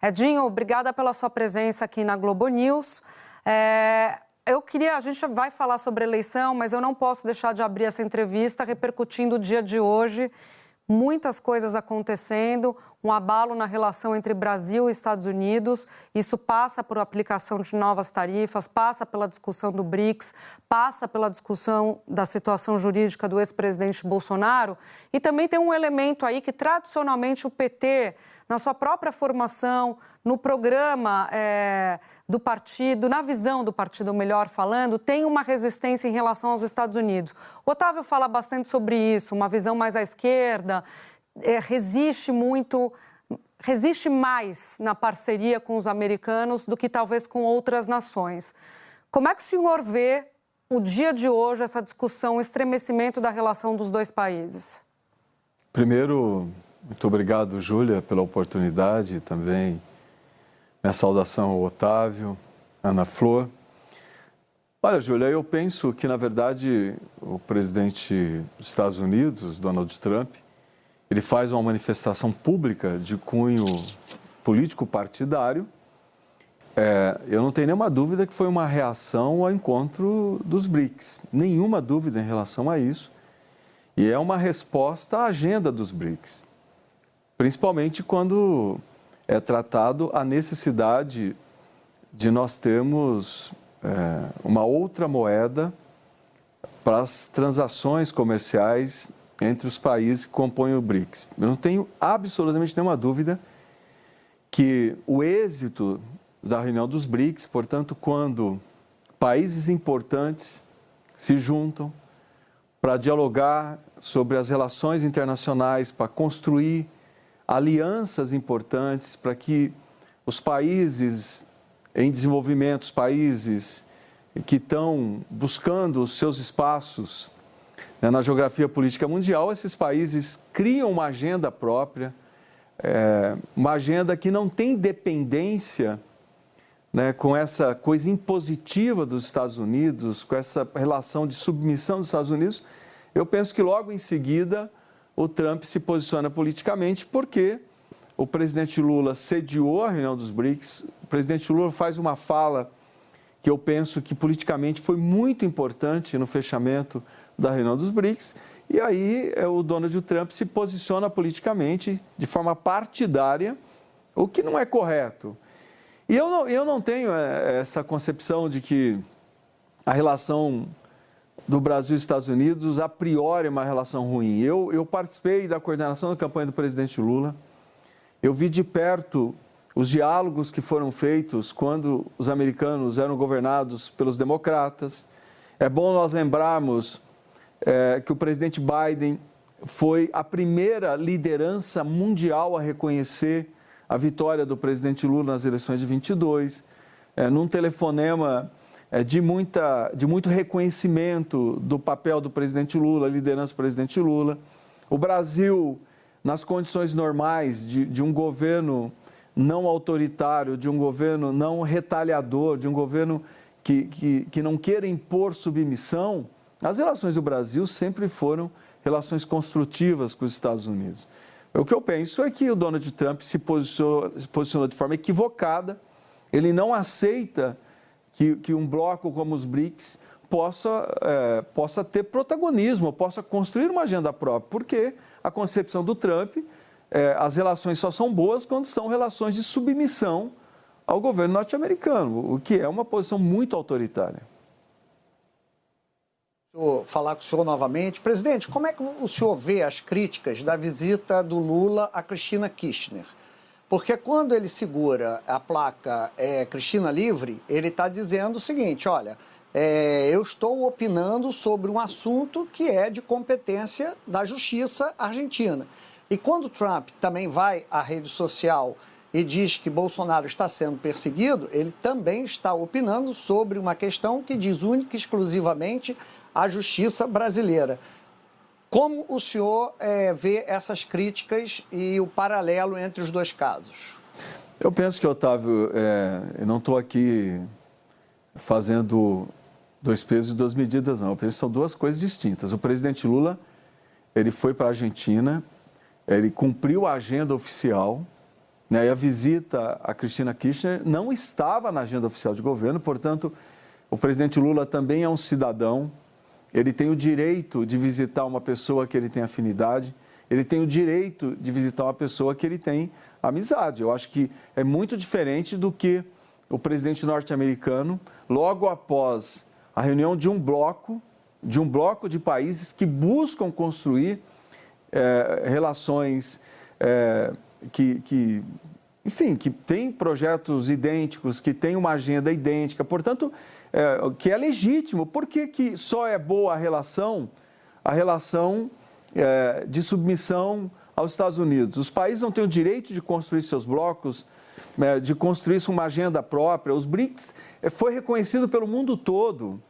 Edinho, obrigada pela sua presença aqui na Globo News. A gente vai falar sobre a eleição, mas eu não posso deixar de abrir essa entrevista repercutindo o dia de hoje. Muitas coisas acontecendo, um abalo na relação entre Brasil e Estados Unidos. Isso passa por aplicação de novas tarifas, passa pela discussão do BRICS, passa pela discussão da situação jurídica do ex-presidente Bolsonaro. E também tem um elemento aí que, tradicionalmente, o PT, na sua própria formação, no programa do partido, na visão do partido, melhor falando, tem uma resistência em relação aos Estados Unidos. O Otávio fala bastante sobre isso, uma visão mais à esquerda, resiste mais na parceria com os americanos do que talvez com outras nações. Como é que o senhor vê o dia de hoje, essa discussão, o estremecimento da relação dos dois países? Primeiro, muito obrigado, Júlia, pela oportunidade também. Minha saudação ao Otávio, Ana Flor. Olha, Júlia, eu penso que, na verdade, o presidente dos Estados Unidos, Donald Trump, ele faz uma manifestação pública de cunho político-partidário. Eu não tenho nenhuma dúvida que foi uma reação ao encontro dos BRICS. Nenhuma dúvida em relação a isso. E é uma resposta à agenda dos BRICS. Principalmente quando é tratado a necessidade de nós termos uma outra moeda para as transações comerciais entre os países que compõem o BRICS. Eu não tenho absolutamente nenhuma dúvida que o êxito da reunião dos BRICS, portanto, quando países importantes se juntam para dialogar sobre as relações internacionais, para construir alianças importantes para que os países em desenvolvimento, os países que estão buscando os seus espaços na geografia política mundial, esses países criam uma agenda própria, uma agenda que não tem dependência, com essa coisa impositiva dos Estados Unidos, com essa relação de submissão dos Estados Unidos. Eu penso que logo em seguida o Trump se posiciona politicamente porque o presidente Lula sediou a reunião dos BRICS. O presidente Lula faz uma fala que eu penso que politicamente foi muito importante no fechamento da reunião dos BRICS. E aí o Donald Trump se posiciona politicamente de forma partidária, o que não é correto. E eu não tenho essa concepção de que a relação do Brasil e Estados Unidos, a priori, é uma relação ruim. Eu participei da coordenação da campanha do presidente Lula. Eu vi de perto os diálogos que foram feitos quando os americanos eram governados pelos democratas. É bom nós lembrarmos que o presidente Biden foi a primeira liderança mundial a reconhecer a vitória do presidente Lula nas eleições de 22, num telefonema de muito reconhecimento do papel do presidente Lula, a liderança do presidente Lula. O Brasil, nas condições normais de um governo não autoritário, de um governo não retaliador, de um governo que não queira impor submissão, as relações do Brasil sempre foram relações construtivas com os Estados Unidos. O que eu penso é que o Donald Trump se posicionou de forma equivocada, ele não aceita que um bloco como os BRICS possa ter protagonismo, possa construir uma agenda própria, porque a concepção do Trump, as relações só são boas quando são relações de submissão ao governo norte-americano, o que é uma posição muito autoritária. Vou falar com o senhor novamente. Presidente, como é que o senhor vê as críticas da visita do Lula a Cristina Kirchner? Porque quando ele segura a placa Cristina Livre, ele está dizendo o seguinte, olha, eu estou opinando sobre um assunto que é de competência da justiça argentina. E quando Trump também vai à rede social e diz que Bolsonaro está sendo perseguido, ele também está opinando sobre uma questão que diz única e exclusivamente a justiça brasileira. Como o senhor vê essas críticas e o paralelo entre os dois casos? Eu penso que, Otávio, eu não estou aqui fazendo dois pesos e duas medidas, não. Eu penso que são duas coisas distintas. O presidente Lula, ele foi para a Argentina, ele cumpriu a agenda oficial, né? E a visita a Cristina Kirchner não estava na agenda oficial de governo, portanto, o presidente Lula também é um cidadão, ele tem o direito de visitar uma pessoa que ele tem afinidade, ele tem o direito de visitar uma pessoa que ele tem amizade. Eu acho que é muito diferente do que o presidente norte-americano, logo após a reunião de um bloco de países que buscam construir relações enfim, que têm projetos idênticos, que têm uma agenda idêntica, portanto, que é legítimo. Por que só é boa a relação de submissão aos Estados Unidos? Os países não têm o direito de construir seus blocos, de construir uma agenda própria. Os BRICS foi reconhecido pelo mundo todo.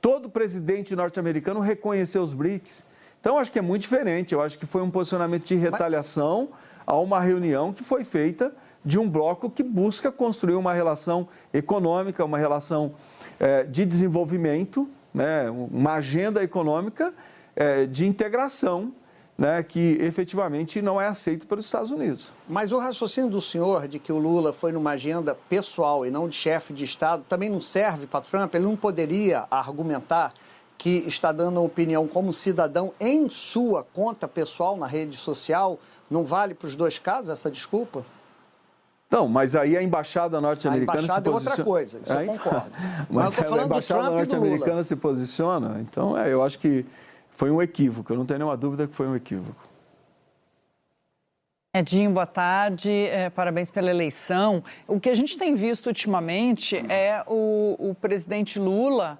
Todo presidente norte-americano reconheceu os BRICS. Então, acho que é muito diferente. Eu acho que foi um posicionamento de retaliação a uma reunião que foi feita de um bloco que busca construir uma relação econômica, uma relação de desenvolvimento, né, uma agenda econômica de integração, né, que efetivamente não é aceito pelos Estados Unidos. Mas o raciocínio do senhor de que o Lula foi numa agenda pessoal e não de chefe de Estado também não serve para Trump? Ele não poderia argumentar que está dando uma opinião como cidadão em sua conta pessoal na rede social? Não vale para os dois casos essa desculpa? Não, mas aí a embaixada norte-americana se posiciona... A embaixada é outra coisa, isso eu concordo. Mas eu estou falando do Trump e do Lula. A embaixada norte-americana se posiciona, então eu acho que foi um equívoco, eu não tenho nenhuma dúvida que foi um equívoco. Edinho, boa tarde, parabéns pela eleição. O que a gente tem visto ultimamente é o presidente Lula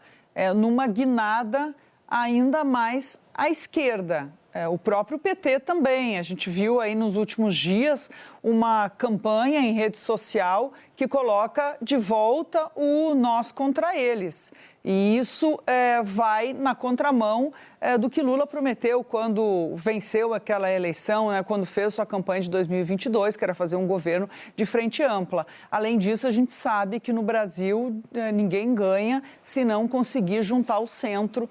numa guinada ainda mais à esquerda. O próprio PT também. A gente viu aí nos últimos dias uma campanha em rede social que coloca de volta o nós contra eles. E isso vai na contramão do que Lula prometeu quando venceu aquela eleição, né, quando fez sua campanha de 2022, que era fazer um governo de frente ampla. Além disso, a gente sabe que no Brasil ninguém ganha se não conseguir juntar o centro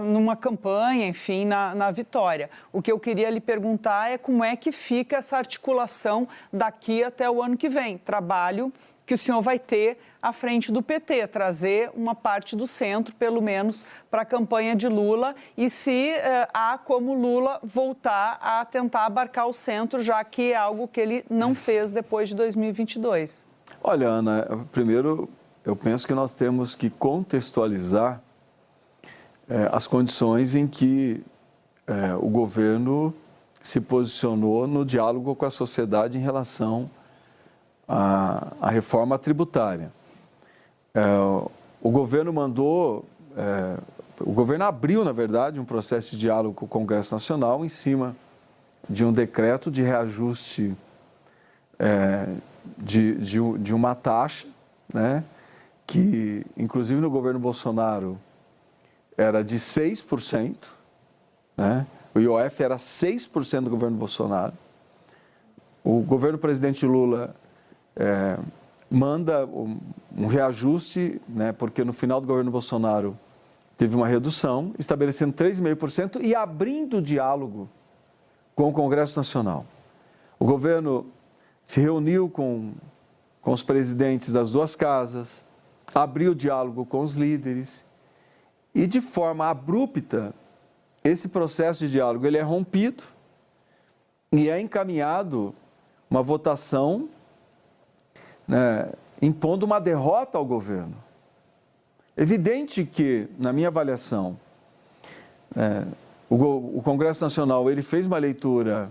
numa campanha, enfim, na vitória. O que eu queria lhe perguntar é como é que fica essa articulação daqui até o ano que vem. Trabalho que o senhor vai ter à frente do PT, trazer uma parte do centro, pelo menos, para a campanha de Lula, e se há como Lula voltar a tentar abarcar o centro, já que é algo que ele não fez depois de 2022. Olha, Ana, primeiro, eu penso que nós temos que contextualizar as condições em que o governo se posicionou no diálogo com a sociedade em relação à reforma tributária. O governo abriu, na verdade, um processo de diálogo com o Congresso Nacional em cima de um decreto de reajuste de uma taxa, né, que, inclusive, no governo Bolsonaro era de 6%, né? O IOF era 6% do governo Bolsonaro. O governo presidente Lula manda um reajuste, né, porque no final do governo Bolsonaro teve uma redução, estabelecendo 3,5% e abrindo diálogo com o Congresso Nacional. O governo se reuniu com os presidentes das duas casas, abriu diálogo com os líderes e, de forma abrupta, esse processo de diálogo ele é rompido e é encaminhado uma votação, né, impondo uma derrota ao governo. Evidente que, na minha avaliação, o Congresso Nacional ele fez uma leitura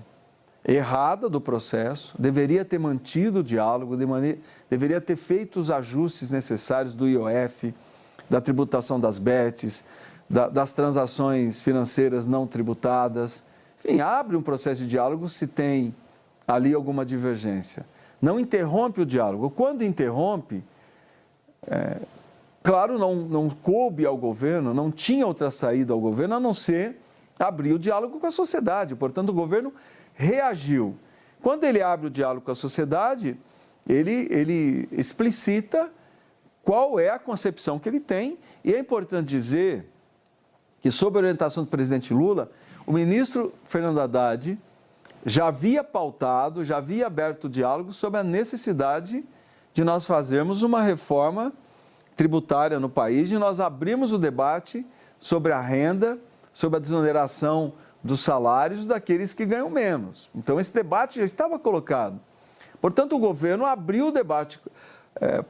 errada do processo, deveria ter mantido o diálogo, deveria ter feito os ajustes necessários do IOF, da tributação das BETs, das transações financeiras não tributadas. Enfim, abre um processo de diálogo se tem ali alguma divergência. Não interrompe o diálogo. Quando interrompe, claro, não coube ao governo, não tinha outra saída ao governo a não ser abrir o diálogo com a sociedade. Portanto, o governo reagiu. Quando ele abre o diálogo com a sociedade, ele explicita qual é a concepção que ele tem. E é importante dizer que, sob a orientação do presidente Lula, o ministro Fernando Haddad já havia pautado, já havia aberto o diálogo sobre a necessidade de nós fazermos uma reforma tributária no país, de nós abrirmos o debate sobre a renda, sobre a desoneração dos salários daqueles que ganham menos. Então, esse debate já estava colocado. Portanto, o governo abriu o debate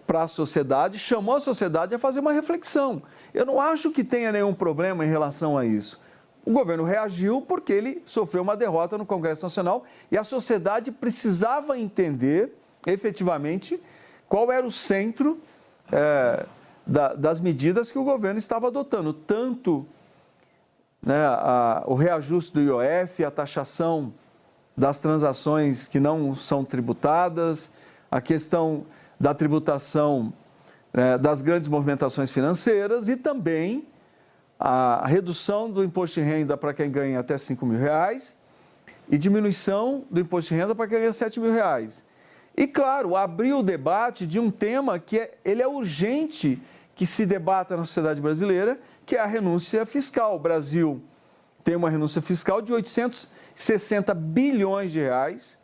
para a sociedade, chamou a sociedade a fazer uma reflexão. Eu não acho que tenha nenhum problema em relação a isso. O governo reagiu porque ele sofreu uma derrota no Congresso Nacional e a sociedade precisava entender, efetivamente, qual era o centro das medidas que o governo estava adotando. Tanto o reajuste do IOF, a taxação das transações que não são tributadas, a questão da tributação das grandes movimentações financeiras e também a redução do imposto de renda para quem ganha até R$5 mil e diminuição do imposto de renda para quem ganha R$7 mil. E, claro, abriu o debate de um tema que ele é urgente que se debata na sociedade brasileira, que é a renúncia fiscal. O Brasil tem uma renúncia fiscal de 860 bilhões de reais,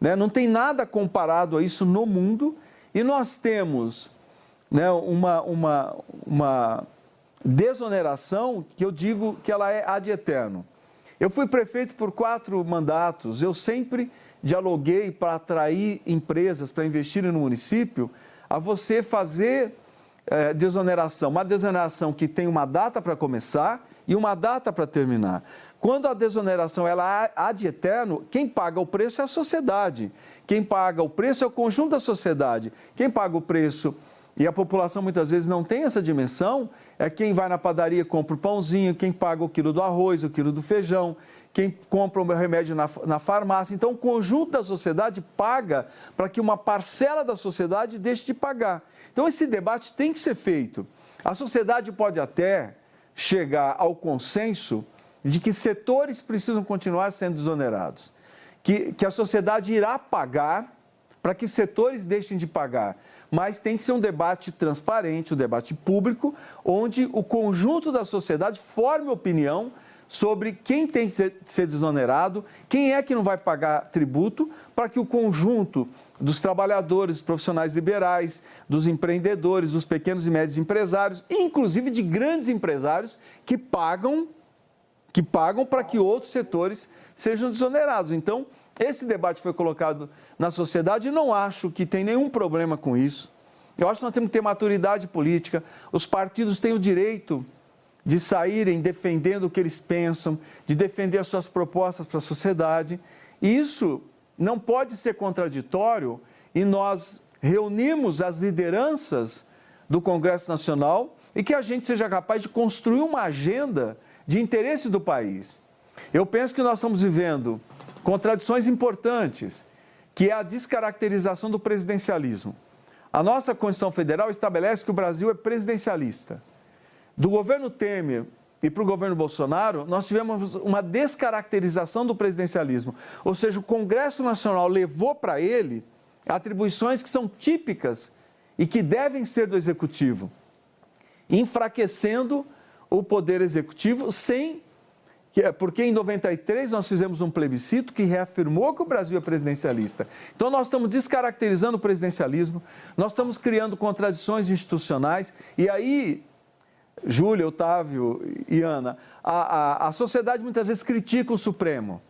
né? Não tem nada comparado a isso no mundo, e nós temos, né, uma desoneração que eu digo que ela é ad eterno. Eu fui prefeito por 4 mandatos, eu sempre dialoguei para atrair empresas para investirem no município, a você fazer desoneração, uma desoneração que tem uma data para começar e uma data para terminar. Quando a desoneração ela é ad eterno, quem paga o preço é a sociedade, quem paga o preço é o conjunto da sociedade, quem paga o preço, e a população muitas vezes não tem essa dimensão, é quem vai na padaria e compra o pãozinho, quem paga o quilo do arroz, o quilo do feijão, quem compra o remédio na farmácia. Então, o conjunto da sociedade paga para que uma parcela da sociedade deixe de pagar. Então, esse debate tem que ser feito. A sociedade pode até chegar ao consenso de que setores precisam continuar sendo desonerados, que a sociedade irá pagar para que setores deixem de pagar. Mas tem que ser um debate transparente, um debate público, onde o conjunto da sociedade forme opinião sobre quem tem que ser desonerado, quem é que não vai pagar tributo, para que o conjunto dos trabalhadores, dos profissionais liberais, dos empreendedores, dos pequenos e médios empresários, inclusive de grandes empresários que pagam para que outros setores sejam desonerados. Então, esse debate foi colocado na sociedade e não acho que tem nenhum problema com isso. Eu acho que nós temos que ter maturidade política. Os partidos têm o direito de saírem defendendo o que eles pensam, de defender as suas propostas para a sociedade. E isso não pode ser contraditório e nós reunimos as lideranças do Congresso Nacional e que a gente seja capaz de construir uma agenda de interesse do país. Eu penso que nós estamos vivendo contradições importantes, que é a descaracterização do presidencialismo. A nossa Constituição Federal estabelece que o Brasil é presidencialista. Do governo Temer e para o governo Bolsonaro, nós tivemos uma descaracterização do presidencialismo. Ou seja, o Congresso Nacional levou para ele atribuições que são típicas e que devem ser do Executivo, enfraquecendo o Poder Executivo porque em 93 nós fizemos um plebiscito que reafirmou que o Brasil é presidencialista. Então nós estamos descaracterizando o presidencialismo, nós estamos criando contradições institucionais e aí, Júlia, Otávio e Ana, a sociedade muitas vezes critica o Supremo.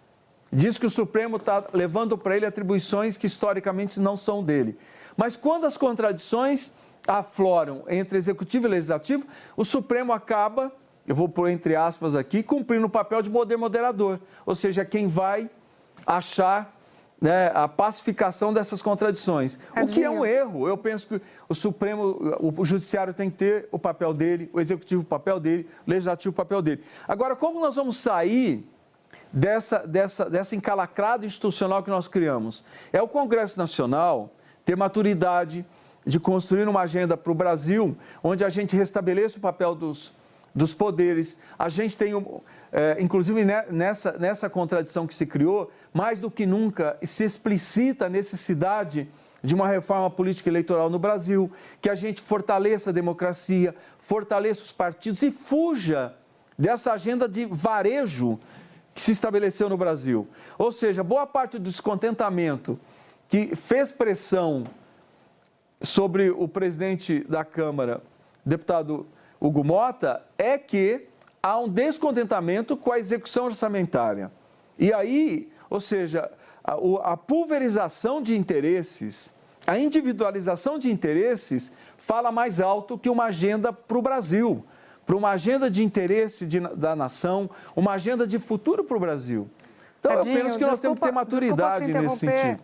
Diz que o Supremo está levando para ele atribuições que historicamente não são dele. Mas quando as contradições afloram entre Executivo e Legislativo, o Supremo acaba, eu vou pôr entre aspas aqui, cumprindo o papel de poder moderador. Ou seja, quem vai achar, né, a pacificação dessas contradições. O que é um erro. Eu penso que o Supremo, o Judiciário tem que ter o papel dele, o Executivo o papel dele, o Legislativo o papel dele. Agora, como nós vamos sair dessa encalacrada institucional que nós criamos? É o Congresso Nacional ter maturidade de construir uma agenda para o Brasil, onde a gente restabeleça o papel dos poderes. A gente tem, inclusive nessa contradição que se criou, mais do que nunca se explicita a necessidade de uma reforma política eleitoral no Brasil, que a gente fortaleça a democracia, fortaleça os partidos e fuja dessa agenda de varejo que se estabeleceu no Brasil. Ou seja, boa parte do descontentamento que fez pressão sobre o presidente da Câmara, deputado Hugo Mota, é que há um descontentamento com a execução orçamentária. E aí, ou seja, a pulverização de interesses, a individualização de interesses fala mais alto que uma agenda para o Brasil, para uma agenda de interesse da nação, uma agenda de futuro para o Brasil. Então, Edinho, eu penso que nós temos que ter maturidade nesse sentido.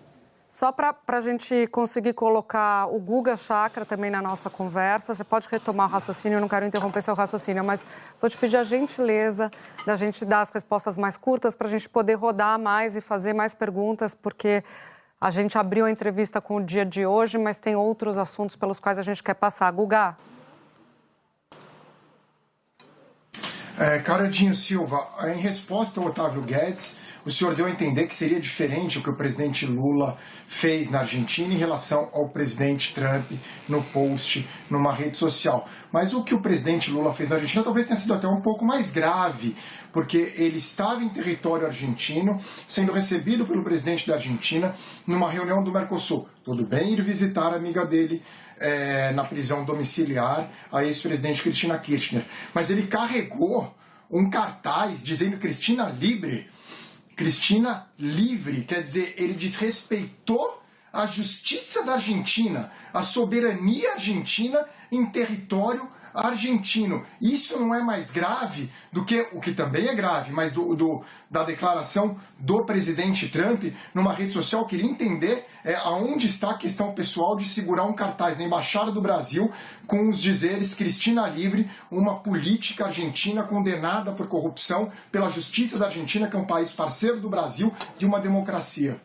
Só para a gente conseguir colocar o Guga Chakra também na nossa conversa, você pode retomar o raciocínio, eu não quero interromper seu raciocínio, mas vou te pedir a gentileza da gente dar as respostas mais curtas para a gente poder rodar mais e fazer mais perguntas, porque a gente abriu a entrevista com o dia de hoje, mas tem outros assuntos pelos quais a gente quer passar. Guga? Caro Edinho Silva, em resposta ao Otávio Guedes, o senhor deu a entender que seria diferente o que o presidente Lula fez na Argentina em relação ao presidente Trump no post numa rede social. Mas o que o presidente Lula fez na Argentina talvez tenha sido até um pouco mais grave, porque ele estava em território argentino, sendo recebido pelo presidente da Argentina numa reunião do Mercosul. Tudo bem ir visitar a amiga dele na prisão domiciliar, a ex-presidente Cristina Kirchner. Mas ele carregou um cartaz dizendo Cristina Libre. Cristina livre, quer dizer, ele desrespeitou a justiça da Argentina, a soberania argentina em território argentino. Isso não é mais grave do que, o que também é grave, mas da declaração do presidente Trump numa rede social. Eu queria entender aonde está a questão pessoal de segurar um cartaz na Embaixada do Brasil com os dizeres Cristina Livre, uma política argentina condenada por corrupção pela justiça da Argentina, que é um país parceiro do Brasil de uma democracia.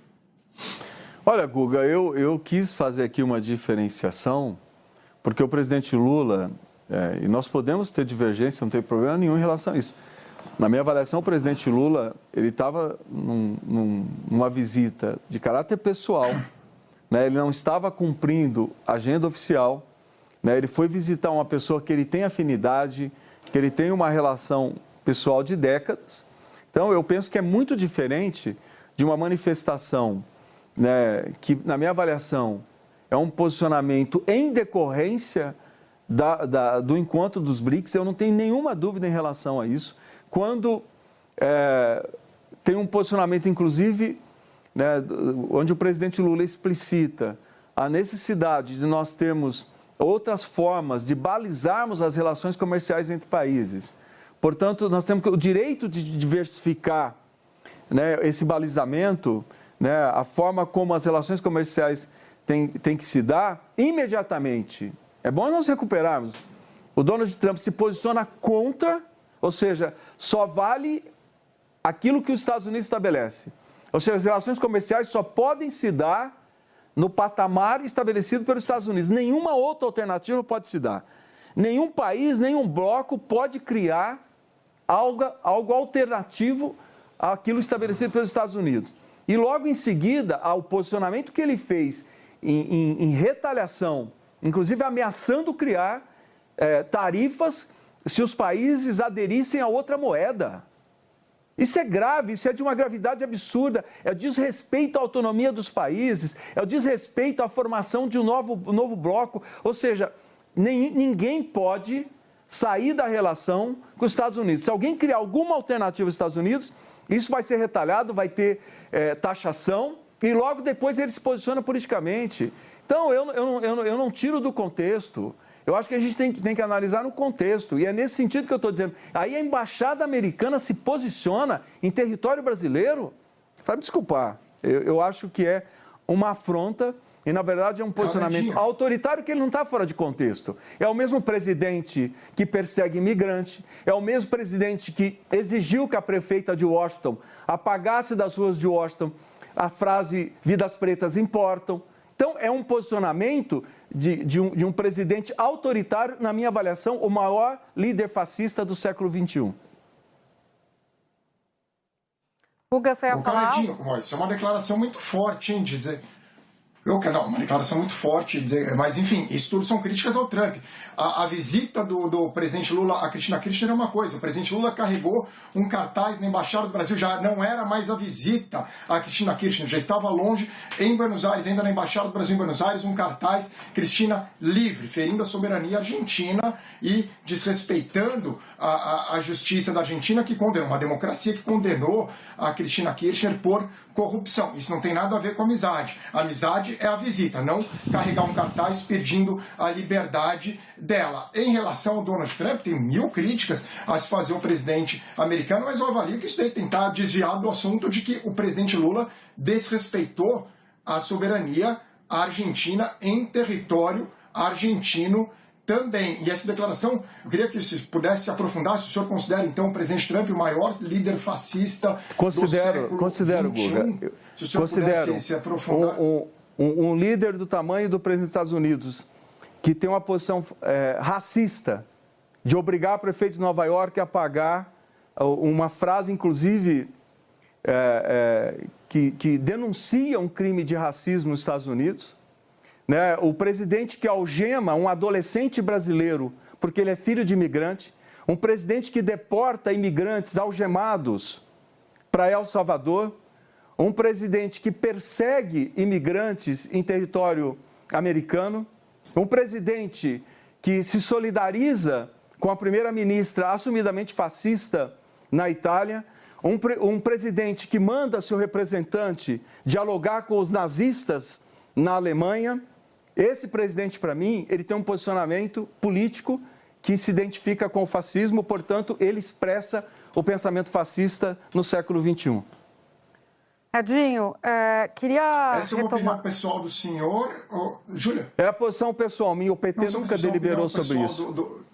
Olha, Guga, eu quis fazer aqui uma diferenciação, porque o presidente Lula... e nós podemos ter divergência, não tem problema nenhum em relação a isso. Na minha avaliação, o presidente Lula, ele estava numa visita de caráter pessoal, né? Ele não estava cumprindo a agenda oficial, né? Ele foi visitar uma pessoa que ele tem afinidade, que ele tem uma relação pessoal de décadas. Então, eu penso que é muito diferente de uma manifestação, né, que, na minha avaliação, é um posicionamento em decorrência do encontro dos BRICS. Eu não tenho nenhuma dúvida em relação a isso. Quando tem um posicionamento, inclusive, né, onde o presidente Lula explicita a necessidade de nós termos outras formas de balizarmos as relações comerciais entre países. Portanto, nós temos o direito de diversificar, né, esse balizamento, né, a forma como as relações comerciais têm que se dar imediatamente. É bom nós recuperarmos. O Donald Trump se posiciona contra, ou seja, só vale aquilo que os Estados Unidos estabelece. Ou seja, as relações comerciais só podem se dar no patamar estabelecido pelos Estados Unidos. Nenhuma outra alternativa pode se dar. Nenhum país, nenhum bloco pode criar algo alternativo àquilo estabelecido pelos Estados Unidos. E logo em seguida, ao posicionamento que ele fez em retaliação, inclusive ameaçando criar tarifas se os países aderissem a outra moeda. Isso é grave, isso é de uma gravidade absurda, é o desrespeito à autonomia dos países, é o desrespeito à formação de um novo bloco. Ou seja, ninguém pode sair da relação com os Estados Unidos. Se alguém criar alguma alternativa aos Estados Unidos, isso vai ser retalhado, vai ter taxação e logo depois ele se posiciona politicamente. Então, eu não tiro do contexto. Eu acho que a gente tem que analisar no contexto. E é nesse sentido que eu estou dizendo. Aí a embaixada americana se posiciona em território brasileiro. Vai me desculpar. Eu acho que é uma afronta e, na verdade, é um posicionamento autoritário que ele não está fora de contexto. É o mesmo presidente que persegue imigrante, é o mesmo presidente que exigiu que a prefeita de Washington apagasse das ruas de Washington a frase "vidas pretas importam". Então, é um posicionamento de um presidente autoritário, na minha avaliação, o maior líder fascista do século XXI. Guga, você ia falar? Isso é uma declaração muito forte, hein? Dizer... Não, uma declaração muito forte, mas enfim, isso tudo são críticas ao Trump. A visita do presidente Lula a Cristina Kirchner é uma coisa, o presidente Lula carregou um cartaz na Embaixada do Brasil, já não era mais a visita a Cristina Kirchner, já estava longe em Buenos Aires, ainda na Embaixada do Brasil em Buenos Aires, um cartaz Cristina livre, ferindo a soberania argentina e desrespeitando a justiça da Argentina, que condenou, uma democracia que condenou a Cristina Kirchner por corrupção. Isso não tem nada a ver com amizade. A amizade é a visita, não carregar um cartaz pedindo a liberdade dela. Em relação ao Donald Trump, tem 1000 críticas a se fazer ao presidente americano, mas eu avalio que isso daí tentar desviar do assunto de que o presidente Lula desrespeitou a soberania argentina em território argentino também. E essa declaração, eu queria que se pudesse se aprofundar, se o senhor considera, então, o presidente Trump o maior líder fascista do século XXI. Guga, se o senhor pudesse se aprofundar. Um líder do tamanho do presidente dos Estados Unidos, que tem uma posição racista, de obrigar o prefeito de Nova York a pagar uma frase, inclusive, que denuncia um crime de racismo nos Estados Unidos. Né? O presidente que algema um adolescente brasileiro porque ele é filho de imigrante, um presidente que deporta imigrantes algemados para El Salvador, um presidente que persegue imigrantes em território americano, um presidente que se solidariza com a primeira-ministra assumidamente fascista na Itália, um presidente que manda seu representante dialogar com os nazistas na Alemanha. Esse presidente, para mim, ele tem um posicionamento político que se identifica com o fascismo, portanto, ele expressa o pensamento fascista no século XXI. Edinho, queria Essa é uma opinião pessoal do senhor, Júlia? É a posição pessoal minha, o PT nunca deliberou sobre isso.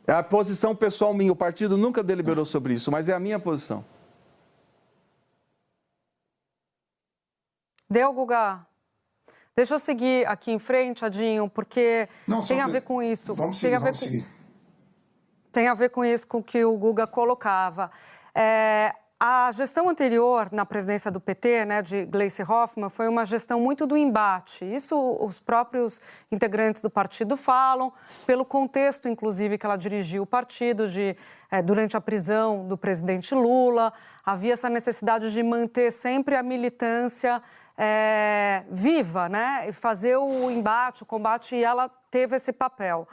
É a posição pessoal minha, o partido nunca deliberou sobre isso, mas é a minha posição. Deu, Guga? Deixa eu seguir aqui em frente, Edinho, porque tem a ver com isso. Vamos seguir. Tem a ver com isso, com o que o Guga colocava. A gestão anterior na presidência do PT, né, de Gleisi Hoffmann, foi uma gestão muito do embate. Isso os próprios integrantes do partido falam, pelo contexto, inclusive, que ela dirigiu o partido durante a prisão do presidente Lula. Havia essa necessidade de manter sempre a militância viva, né, e fazer o embate, o combate, e ela teve esse papel.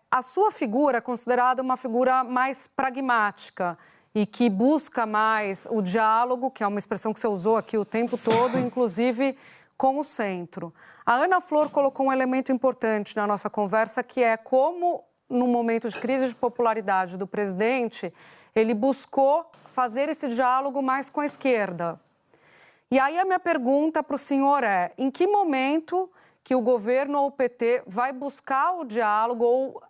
A sua figura é considerada uma figura mais pragmática e que busca mais o diálogo, que é uma expressão que você usou aqui o tempo todo, inclusive com o centro. A Ana Flor colocou um elemento importante na nossa conversa, que é como, no momento de crise de popularidade do presidente, ele buscou fazer esse diálogo mais com a esquerda. E aí a minha pergunta para o senhor é, em que momento que o governo ou o PT vai buscar o diálogo ou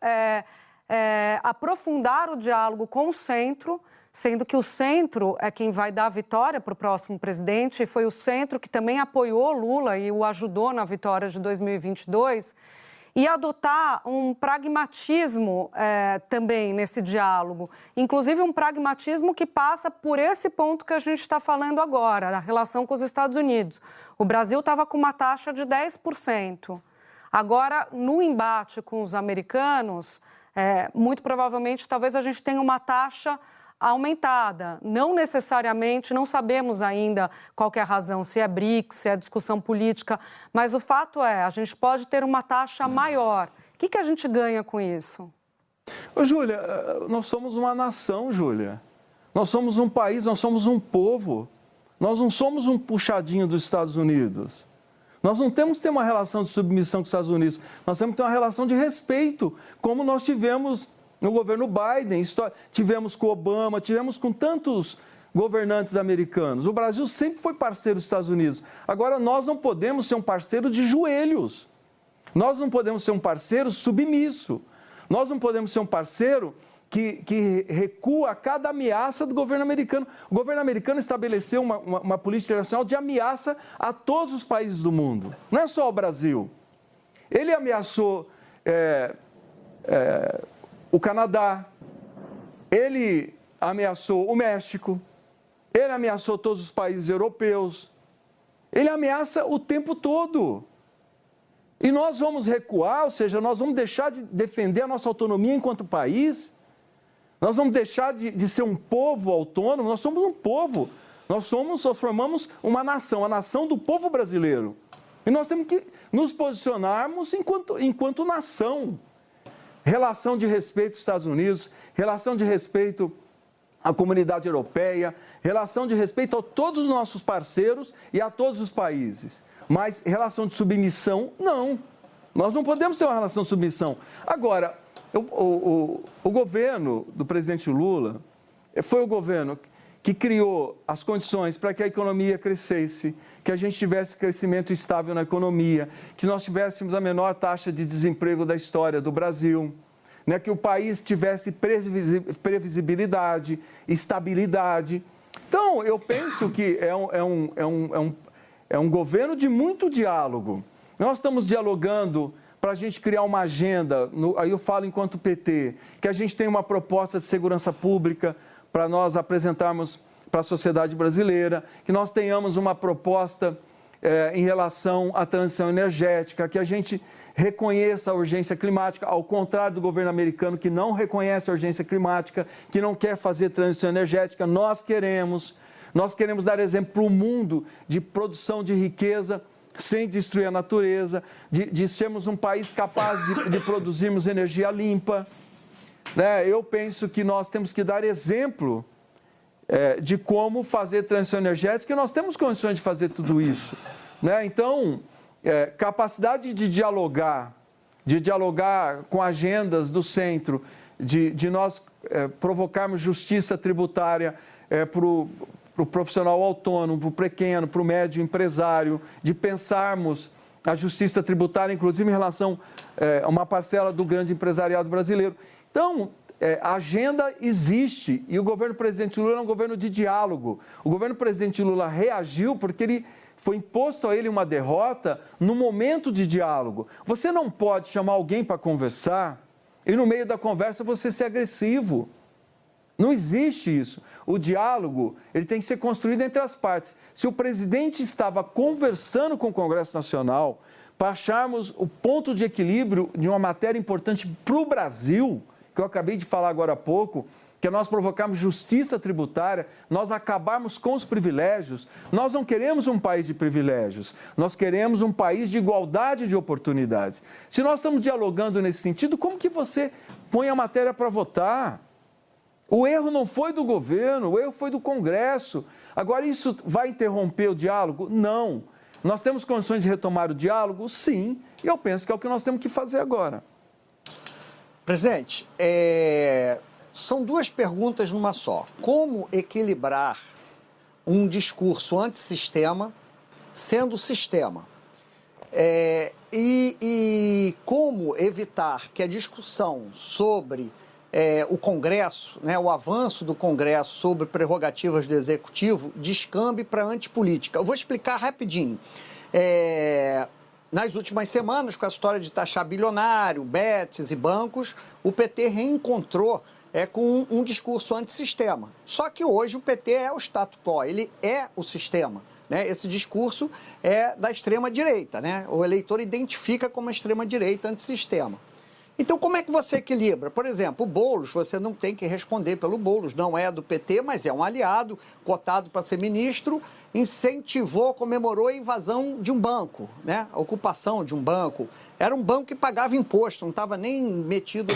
aprofundar o diálogo com o centro, sendo que o centro é quem vai dar a vitória para o próximo presidente, e foi o centro que também apoiou Lula e o ajudou na vitória de 2022, e adotar um pragmatismo também nesse diálogo, inclusive um pragmatismo que passa por esse ponto que a gente está falando agora, a relação com os Estados Unidos. O Brasil estava com uma taxa de 10%. Agora, no embate com os americanos, muito provavelmente, talvez a gente tenha uma taxa aumentada. Não necessariamente, não sabemos ainda qual que é a razão, se é BRICS, se é discussão política, mas o fato é, a gente pode ter uma taxa maior. O que a gente ganha com isso? Ô, Júlia, nós somos uma nação, Júlia. Nós somos um país, nós somos um povo. Nós não somos um puxadinho dos Estados Unidos. Nós não temos que ter uma relação de submissão com os Estados Unidos. Nós temos que ter uma relação de respeito, como nós tivemos no governo Biden, tivemos com Obama, tivemos com tantos governantes americanos. O Brasil sempre foi parceiro dos Estados Unidos. Agora, nós não podemos ser um parceiro de joelhos. Nós não podemos ser um parceiro submisso. Nós não podemos ser um parceiro que recua a cada ameaça do governo americano. O governo americano estabeleceu uma política internacional de ameaça a todos os países do mundo. Não é só o Brasil. Ele ameaçou o Canadá, ele ameaçou o México, ele ameaçou todos os países europeus. Ele ameaça o tempo todo. E nós vamos recuar, ou seja, nós vamos deixar de defender a nossa autonomia enquanto país? Nós vamos deixar de ser um povo autônomo? Nós somos um povo. Nós formamos uma nação, a nação do povo brasileiro. E nós temos que nos posicionarmos enquanto nação. Relação de respeito aos Estados Unidos, relação de respeito à comunidade europeia, relação de respeito a todos os nossos parceiros e a todos os países. Mas relação de submissão, não. Nós não podemos ter uma relação de submissão. Agora, o governo do presidente Lula foi o governo que criou as condições para que a economia crescesse, que a gente tivesse crescimento estável na economia, que nós tivéssemos a menor taxa de desemprego da história do Brasil, né, que o país tivesse previsibilidade, estabilidade. Então, eu penso que é um governo de muito diálogo. Nós estamos dialogando para a gente criar uma agenda, aí eu falo enquanto PT, que a gente tem uma proposta de segurança pública para nós apresentarmos para a sociedade brasileira, que nós tenhamos uma proposta em relação à transição energética, que a gente reconheça a urgência climática, ao contrário do governo americano, que não reconhece a urgência climática, que não quer fazer transição energética. Nós queremos dar exemplo para o mundo de produção de riqueza sem destruir a natureza, de sermos um país capaz de produzirmos energia limpa. Né? Eu penso que nós temos que dar exemplo de como fazer transição energética, e nós temos condições de fazer tudo isso. Né? Então, capacidade de dialogar com agendas do centro, de nós provocarmos justiça tributária para o profissional autônomo, para o pequeno, para o médio empresário, de pensarmos a justiça tributária, inclusive em relação a uma parcela do grande empresariado brasileiro. Então, a agenda existe e o governo presidente Lula é um governo de diálogo. O governo presidente Lula reagiu porque foi imposto a ele uma derrota no momento de diálogo. Você não pode chamar alguém para conversar e no meio da conversa você ser agressivo. Não existe isso. O diálogo ele tem que ser construído entre as partes. Se o presidente estava conversando com o Congresso Nacional para acharmos o ponto de equilíbrio de uma matéria importante para o Brasil, que eu acabei de falar agora há pouco, que é nós provocarmos justiça tributária, nós acabarmos com os privilégios. Nós não queremos um país de privilégios, nós queremos um país de igualdade de oportunidades. Se nós estamos dialogando nesse sentido, como que você põe a matéria para votar? O erro não foi do governo, o erro foi do Congresso. Agora, isso vai interromper o diálogo? Não. Nós temos condições de retomar o diálogo? Sim. E eu penso que é o que nós temos que fazer agora. Presidente, são duas perguntas numa só. Como equilibrar um discurso antissistema sendo sistema? E como evitar que a discussão sobre o Congresso, né, o avanço do Congresso sobre prerrogativas do Executivo descambe para a antipolítica? Eu vou explicar rapidinho. Nas últimas semanas, com a história de taxar bilionário, bets e bancos, o PT reencontrou com um discurso antissistema. Só que hoje o PT é o status quo, ele é o sistema. Né? Esse discurso é da extrema-direita, né? O eleitor identifica como a extrema-direita antissistema. Então, como é que você equilibra? Por exemplo, o Boulos, você não tem que responder pelo Boulos, não é do PT, mas é um aliado, cotado para ser ministro, incentivou, comemorou a invasão de um banco, né? A ocupação de um banco. Era um banco que pagava imposto, não estava nem metido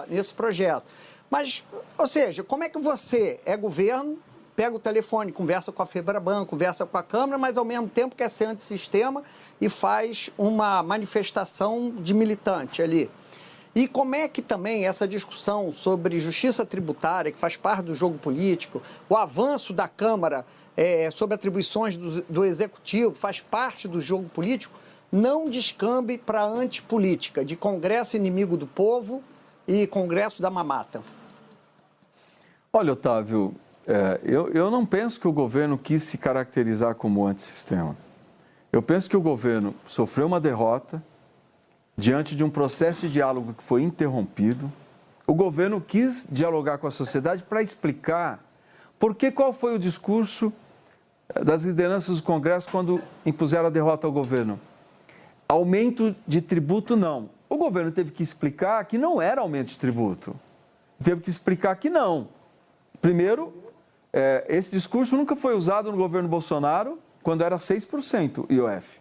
nesse projeto. Mas, ou seja, como é que você é governo, pega o telefone, conversa com a Febraban, conversa com a Câmara, mas ao mesmo tempo quer ser antissistema e faz uma manifestação de militante ali? E como é que também essa discussão sobre justiça tributária, que faz parte do jogo político, o avanço da Câmara sobre atribuições do Executivo, faz parte do jogo político, não descambe para a antipolítica, de Congresso inimigo do povo e Congresso da mamata? Olha, Otávio, eu não penso que o governo quis se caracterizar como antissistema. Eu penso que o governo sofreu uma derrota diante de um processo de diálogo que foi interrompido. O governo quis dialogar com a sociedade para explicar qual foi o discurso das lideranças do Congresso quando impuseram a derrota ao governo. Aumento de tributo, não. O governo teve que explicar que não era aumento de tributo. Teve que explicar que não. Primeiro, esse discurso nunca foi usado no governo Bolsonaro quando era 6% IOF.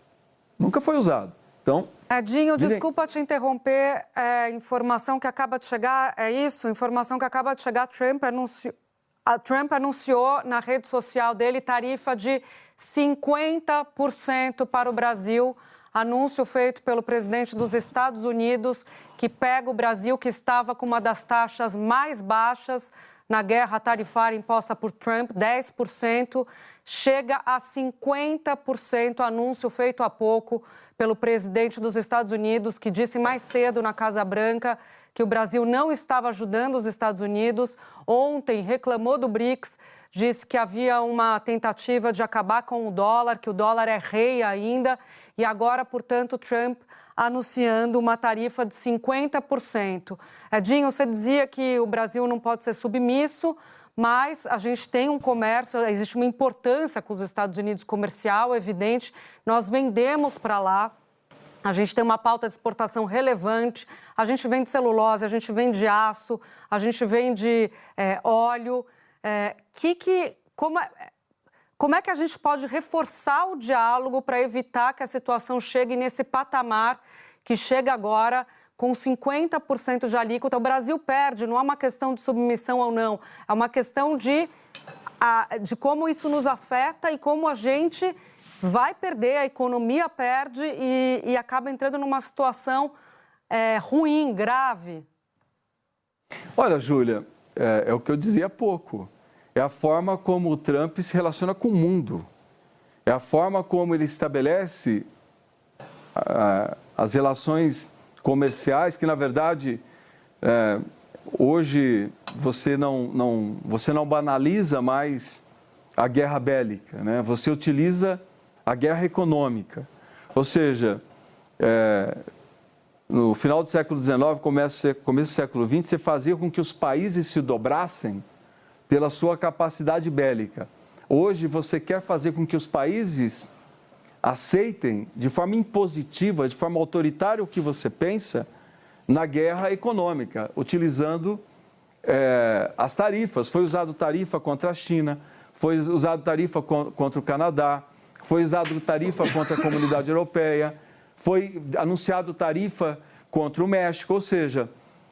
Nunca foi usado. Então, Edinho, desculpa te interromper, informação que acaba de chegar, informação que acaba de chegar, Trump anunciou na rede social dele tarifa de 50% para o Brasil, anúncio feito pelo presidente dos Estados Unidos, que pega o Brasil, que estava com uma das taxas mais baixas na guerra tarifária imposta por Trump, 10%, chega a 50%, anúncio feito há pouco pelo presidente dos Estados Unidos, que disse mais cedo na Casa Branca que o Brasil não estava ajudando os Estados Unidos. Ontem reclamou do BRICS, disse que havia uma tentativa de acabar com o dólar, que o dólar é rei ainda, e agora, portanto, Trump anunciando uma tarifa de 50%. Edinho, você dizia que o Brasil não pode ser submisso, mas a gente tem um comércio, existe uma importância com os Estados Unidos comercial, evidente, nós vendemos para lá, a gente tem uma pauta de exportação relevante, a gente vende celulose, a gente vende aço, a gente vende óleo. Como é que a gente pode reforçar o diálogo para evitar que a situação chegue nesse patamar que chega agora com 50% de alíquota? O Brasil perde, não é uma questão de submissão ou não, é uma questão de como isso nos afeta e como a gente vai perder, a economia perde e acaba entrando numa situação ruim, grave. Olha, Júlia, é o que eu dizia há pouco. É a forma como o Trump se relaciona com o mundo. É a forma como ele estabelece as relações comerciais, que, na verdade, hoje você não banaliza mais a guerra bélica, né? Você utiliza a guerra econômica. Ou seja, no final do século XIX, começo do século XX, você fazia com que os países se dobrassem pela sua capacidade bélica. Hoje, você quer fazer com que os países aceitem de forma impositiva, de forma autoritária o que você pensa na guerra econômica, utilizando as tarifas. Foi usado tarifa contra a China, foi usado tarifa contra o Canadá, foi usado tarifa contra a Comunidade Europeia, foi anunciado tarifa contra o México. Ou seja,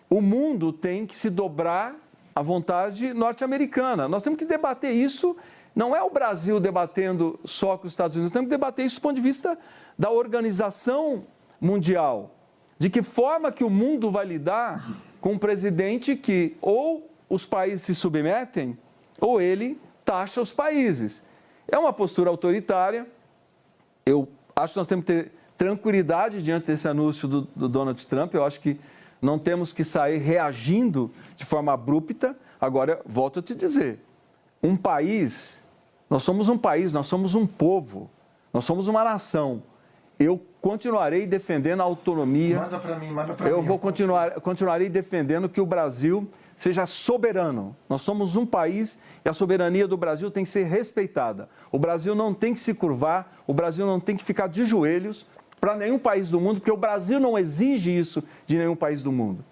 o mundo tem que se dobrar à vontade norte-americana. Nós temos que debater isso. Não é o Brasil debatendo só com os Estados Unidos, temos que debater isso do ponto de vista da organização mundial. De que forma que o mundo vai lidar com um presidente que ou os países se submetem ou ele taxa os países. É uma postura autoritária. Eu acho que nós temos que ter tranquilidade diante desse anúncio do Donald Trump. Eu acho que não temos que sair reagindo de forma abrupta. Agora, volto a te dizer, nós somos um país, nós somos um povo, nós somos uma nação. Eu continuarei defendendo a autonomia. Manda para mim, manda para mim. Eu continuarei defendendo que o Brasil seja soberano. Nós somos um país e a soberania do Brasil tem que ser respeitada. O Brasil não tem que se curvar, o Brasil não tem que ficar de joelhos para nenhum país do mundo, porque o Brasil não exige isso de nenhum país do mundo.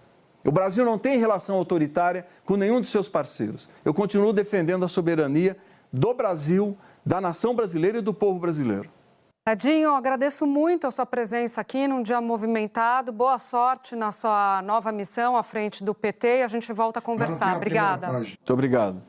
O Brasil não tem relação autoritária com nenhum dos seus parceiros. Eu continuo defendendo a soberania do Brasil, da nação brasileira e do povo brasileiro. Edinho, agradeço muito a sua presença aqui num dia movimentado. Boa sorte na sua nova missão à frente do PT e a gente volta a conversar. Obrigada. Muito obrigado.